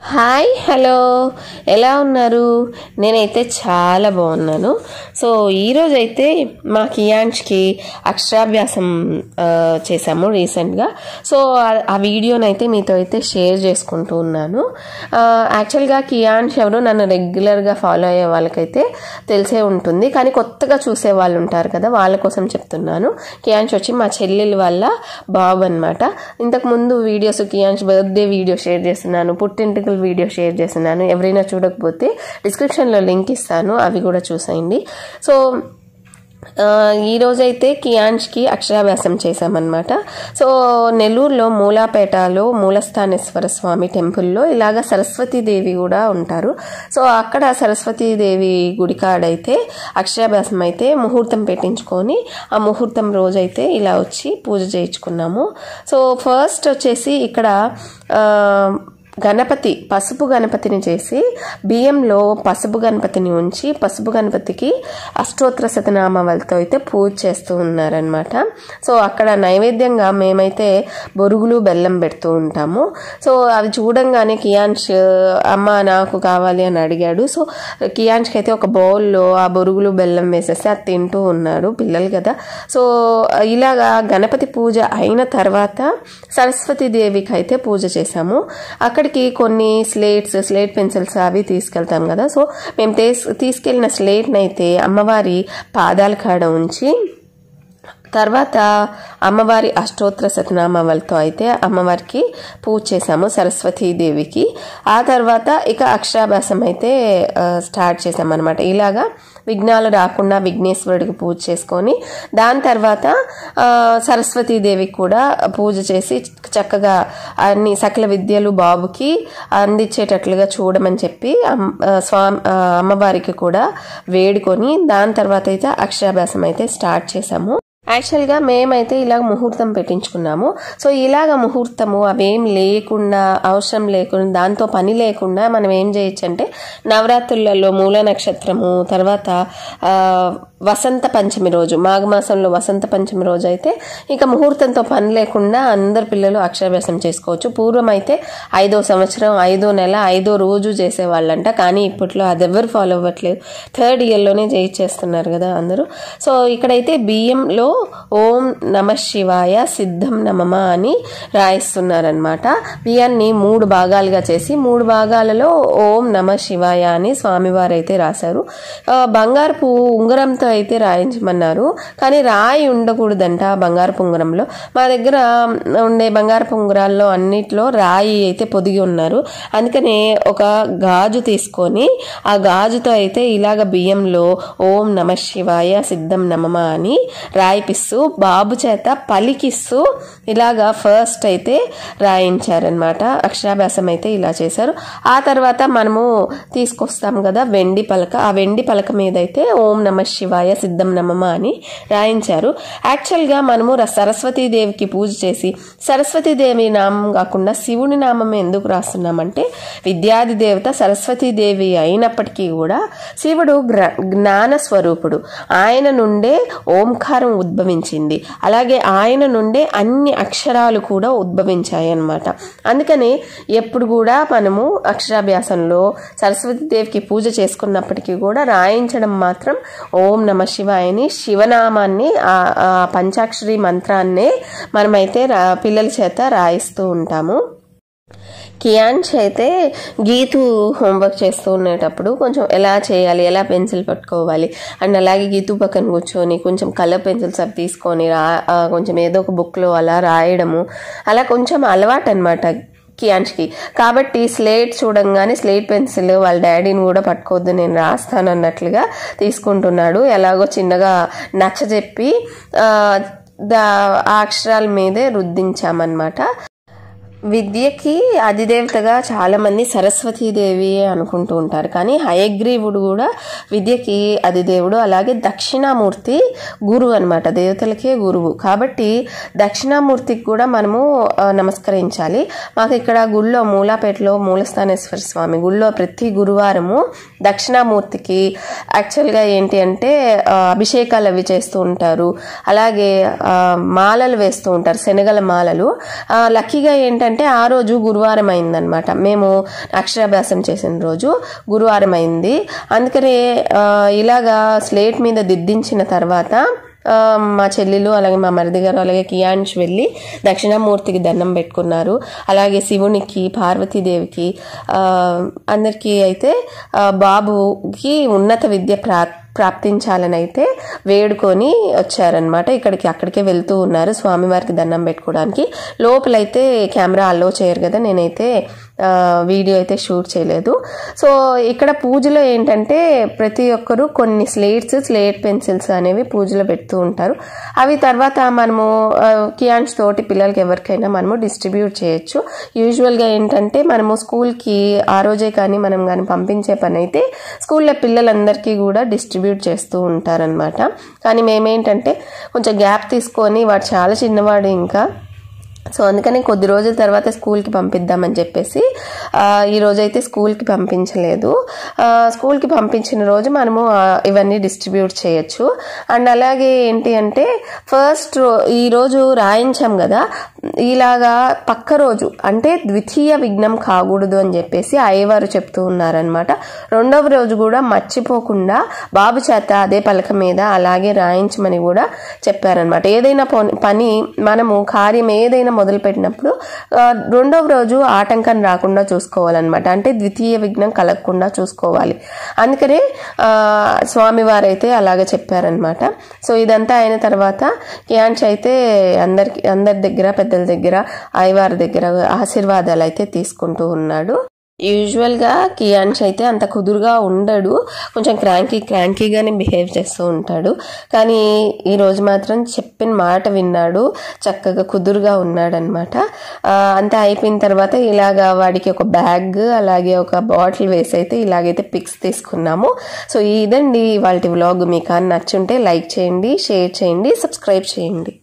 Hi hello ఎలా ఉన్నారు? నేనైతే చాలా బాగున్నాను. సో ఈరోజు అయితే మా కియాన్ష్కి అక్షరాభ్యాసం చేశాము రీసెంట్గా. సో ఆ వీడియోని అయితే మీతో అయితే షేర్ చేసుకుంటూ ఉన్నాను. యాక్చువల్గా కియాన్ష్ ఎవరు నన్ను రెగ్యులర్గా ఫాలో అయ్యే వాళ్ళకైతే తెలిసే ఉంటుంది, కానీ కొత్తగా చూసే వాళ్ళు ఉంటారు కదా, వాళ్ళ కోసం చెప్తున్నాను. కియాన్ష్ వచ్చి మా చెల్లెలు వాళ్ళ బాబు అనమాట. ఇంతకుముందు వీడియోస్ కియాన్ష్ బర్త్డే వీడియో షేర్ చేస్తున్నాను, పుట్టింటికి వీడియో షేర్ చేస్తున్నాను. ఎవరైనా చూడకపోతే డిస్క్రిప్షన్లో లింక్ ఇస్తాను, అవి కూడా చూసేయండి. సో ఈరోజైతే కియాన్ష్కి అక్షరాభ్యాసం చేశామన్నమాట. సో నెల్లూరులో మూలాపేటలో మూలస్థానేశ్వర స్వామి టెంపుల్లో ఇలాగ సరస్వతీదేవి కూడా ఉంటారు. సో అక్కడ సరస్వతీదేవి గుడికాడైతే అక్షరాభ్యాసం అయితే ముహూర్తం పెట్టించుకొని ఆ ముహూర్తం రోజైతే ఇలా వచ్చి పూజ చేయించుకున్నాము. సో ఫస్ట్ వచ్చేసి ఇక్కడ గణపతి పసుపు గణపతిని చేసి బియ్యంలో పసుపు గణపతిని ఉంచి పసుపు గణపతికి అష్టోత్తర శతనామాలతో అయితే పూజ చేస్తూ ఉన్నారనమాట. సో అక్కడ నైవేద్యంగా మేమైతే బొరుగులు బెల్లం పెడుతూ ఉంటాము. సో అవి చూడంగానే కియాన్ష్ అమ్మ నాకు కావాలి అని అడిగాడు. సో కియాన్ష్కి అయితే ఒక బౌల్లో ఆ బొరుగులు బెల్లం వేసేసి అది తింటూ ఉన్నాడు, పిల్లలు కదా. సో ఇలాగా గణపతి పూజ అయిన తర్వాత సరస్వతీదేవికి అయితే పూజ చేశాము. అక్కడికి కొన్ని స్లేట్ పెన్సిల్స్ అవి తీసుకెళ్తాం కదా. సో మేము తీసుకెళ్ళిన స్లేట్ని అయితే అమ్మవారి పాదాల కాడ ఉంచి తర్వాత అమ్మవారి అష్టోత్తర శతనామాలతో అయితే అమ్మవారికి పూజ చేసాము సరస్వతీదేవికి. ఆ తర్వాత ఇక అక్షరాభ్యాసం అయితే స్టార్ట్ చేసామన్నమాట. ఇలాగా విఘ్నాలు రాకుండా విఘ్నేశ్వరుడికి పూజ చేసుకొని దాని తర్వాత సరస్వతీదేవికి కూడా పూజ చేసి చక్కగా అన్ని సకల విద్యలు బాబుకి అందించేటట్లుగా చూడమని చెప్పి అమ్మవారికి కూడా వేడుకొని దాని తర్వాత అయితే అక్షరాభ్యాసం అయితే స్టార్ట్ చేసాము. యాక్చువల్గా మేమైతే ఇలాగ ముహూర్తం పెట్టించుకున్నాము. సో ఇలాగ ముహూర్తము అవేం లేకుండా అవసరం లేకుండా దాంతో పని లేకుండా మనం ఏం చేయొచ్చు అంటే నవరాత్రులలో మూల నక్షత్రము తర్వాత వసంత పంచమి రోజు మాఘమాసంలో వసంత పంచమి రోజు అయితే ఇక ముహూర్తంతో పని లేకుండా అందరు పిల్లలు అక్షరాభ్యాసం చేసుకోవచ్చు. పూర్వం అయితే 5వ సంవత్సరం 5వ నెల 5వ రోజు చేసేవాళ్ళంట, కానీ ఇప్పట్లో అది ఎవరు ఫాలో అవ్వట్లేదు, 3rd ఇయర్లోనే చేస్తున్నారు కదా అందరూ. సో ఇక్కడైతే బియ్యంలో ఓం నమ శివాయ సిద్ధం నమమ అని రాయిస్తున్నారనమాట. బియ్యాన్ని 3 భాగాలుగా చేసి 3 భాగాలలో ఓం నమ శివాయ అని స్వామివారు అయితే రాశారు. బంగారపు ఉంగరంతో అయితే రాయించమన్నారు, కానీ రాయి ఉండకూడదంట బంగారపు ఉంగరంలో. మా దగ్గర ఉండే బంగారపు ఉంగరాల్లో అన్నిట్లో రాయి అయితే పొదిగి ఉన్నారు. అందుకనే ఒక గాజు తీసుకొని ఆ గాజుతో అయితే ఇలాగ బియ్యంలో ఓం నమ శివాయ సిద్ధం నమమ అని రాయిపిస్తూ బాబు చేత పలికిస్తూ ఇలాగా ఫస్ట్ అయితే రాయించారనమాట. అక్షరాభ్యాసం అయితే ఇలా చేశారు. ఆ తర్వాత మనము తీసుకొస్తాం కదా వెండి పలక, ఆ వెండి పలక మీద అయితే ఓం నమ శివాయ సిద్ధం నమమ అని రాయించారు. యాక్చువల్గా మనము సరస్వతీదేవికి పూజ చేసి సరస్వతీదేవి నామం కాకుండా శివుని నామం ఎందుకు రాస్తున్నామంటే విద్యాది దేవత సరస్వతీదేవి అయినప్పటికీ కూడా శివుడు జ్ఞాన స్వరూపుడు, ఆయన నుండే ఓంకారం ఉద్భవించింది, అలాగే ఆయన నుండే అన్ని అక్షరాలు కూడా ఉద్భవించాయి అన్నమాట. అందుకని ఎప్పుడు కూడా మనము అక్షరాభ్యాసంలో సరస్వతీదేవికి పూజ చేసుకున్నప్పటికీ కూడా రాయించడం మాత్రం ఓం నమ శివాయని శివనామాన్ని ఆ పంచాక్షరి మంత్రాన్నే మనమైతే పిల్లల చేత రాయిస్తూ ఉంటాము. కియాన్ష్ అయితే గీతు హోంవర్క్ చేస్తూ ఉండేటప్పుడు కొంచెం ఎలా చేయాలి, ఎలా పెన్సిల్ పట్టుకోవాలి అండ్ అలాగే గీతు పక్కన కూర్చొని కొంచెం కలర్ పెన్సిల్స్ అవి తీసుకొని కొంచెం ఏదో ఒక బుక్లో అలా రాయడము అలా కొంచెం అలవాటు అనమాట కియాన్ష్కి. కాబట్టి స్లేట్ చూడంగానే స్లేట్ పెన్సిల్ వాళ్ళ డాడీని కూడా పట్టుకోవద్దు నేను రాస్తాను అన్నట్లుగా తీసుకుంటున్నాడు. ఎలాగో చిన్నగా నచ్చజెప్పి ఆ అక్షరాల మీదే రుద్దించామన్నమాట. విద్యకి అధిదేవతగా చాలామంది సరస్వతీదేవి అనుకుంటూ ఉంటారు, కానీ హయగ్రీవుడు కూడా విద్యకి అధిదేవుడు. అలాగే దక్షిణామూర్తి గురువు అనమాట, దేవతలకే గురువు. కాబట్టి దక్షిణామూర్తికి కూడా మనము నమస్కరించాలి. మాకు ఇక్కడ గుళ్ళో మూలాపేటలో మూలస్థానేశ్వర స్వామి గుళ్ళో ప్రతి గురువారము దక్షిణామూర్తికి యాక్చువల్గా ఏంటి అంటే అభిషేకాలు అవి చేస్తూ ఉంటారు. అలాగే మాలలు వేస్తూ ఉంటారు, శనగల మాలలు. లక్కీగా ఏంటంటే ఏంటంటే ఆ రోజు గురువారం అయిందనమాట. మేము అక్షరాభ్యాసం చేసిన రోజు గురువారం అయింది. అందుకనే ఇలాగా స్లేట్ మీద దిద్దించిన తర్వాత మా చెల్లెలు అలాగే మా మరిది గారు అలాగే కియాన్ష్ వెళ్ళి దక్షిణామూర్తికి దండం పెట్టుకున్నారు. అలాగే శివునికి, పార్వతీదేవికి, అందరికీ అయితే బాబుకి ఉన్నత విద్య ప్రాప్తించాలని అయితే వేడుకొని వచ్చారనమాట. అక్కడికే వెళ్తూ ఉన్నారు స్వామివారికి దండం పెట్టుకోవడానికి. లోపలైతే కెమెరా అలో చేయరు కదా, నేనైతే వీడియో అయితే షూట్ చేయలేదు. సో ఇక్కడ పూజలో ఏంటంటే ప్రతి ఒక్కరు కొన్ని స్లేట్ పెన్సిల్స్ అనేవి పూజలో పెడుతూ ఉంటారు. అవి తర్వాత మనము కియాన్స్ తోటి పిల్లలకి ఎవరికైనా మనము డిస్ట్రిబ్యూట్ చేయొచ్చు. యూజువల్గా ఏంటంటే మనము స్కూల్కి ఆ రోజే కానీ మనం కానీ పంపించే పని అయితే స్కూల్లో పిల్లలందరికీ కూడా డిస్ట్రిబ్యూట్ చేస్తూ ఉంటారనమాట. కానీ మేమేంటంటే కొంచెం గ్యాప్ తీసుకొని, వాడు చాలా చిన్నవాడు ఇంకా, సో అందుకని కొద్ది రోజుల తర్వాత స్కూల్కి పంపిద్దామని చెప్పేసి ఈ రోజైతే స్కూల్కి పంపించలేదు. స్కూల్కి పంపించిన రోజు మనము ఇవన్నీ డిస్ట్రిబ్యూట్ చేయొచ్చు. అండ్ అలాగే ఏంటి అంటే ఫస్ట్ ఈరోజు రాయించాం కదా, ఇలాగా పక్క రోజు అంటే ద్వితీయ విఘ్నం కాకూడదు అని చెప్పేసి అయ్యవారు చెప్తూ ఉన్నారనమాట. రెండవ రోజు కూడా మర్చిపోకుండా బాబు చేత అదే పలక మీద అలాగే రాయించమని కూడా చెప్పారనమాట. ఏదైనా పని మనము కార్యం ఏదైనా మొదలు పెట్టినప్పుడు రెండవ రోజు ఆటంకం రాకుండా చూసుకోవాలన్నమాట. అంటే ద్వితీయ విఘ్నం కలగకుండా చూసుకోవాలి. అందుకనే స్వామివారైతే అలాగే చెప్పారనమాట. సో ఇదంతా అయిన తర్వాత కియాన్స్ అయితే అందరి దగ్గర, పెద్దల దగ్గర, అయ్యవారి దగ్గర ఆశీర్వాదాలు అయితే తీసుకుంటూ ఉన్నాడు. యూజువల్గా కియాన్స్ అయితే అంత కుదురుగా ఉండడు, కొంచెం క్రాంకీగానే బిహేవ్ చేస్తూ ఉంటాడు. కానీ ఈరోజు మాత్రం చెప్పిన మాట విన్నాడు, చక్కగా కుదురుగా ఉన్నాడనమాట. అంతా అయిపోయిన తర్వాత ఇలాగా వాడికి ఒక బ్యాగ్ అలాగే ఒక బాటిల్ వేసి అయితే ఇలాగైతే పిక్స్ తీసుకున్నాము. సో ఇదండి వాళ్ళ వ్లాగ్. మీకు నచ్చుంటే లైక్ చేయండి, షేర్ చేయండి, సబ్స్క్రైబ్ చేయండి.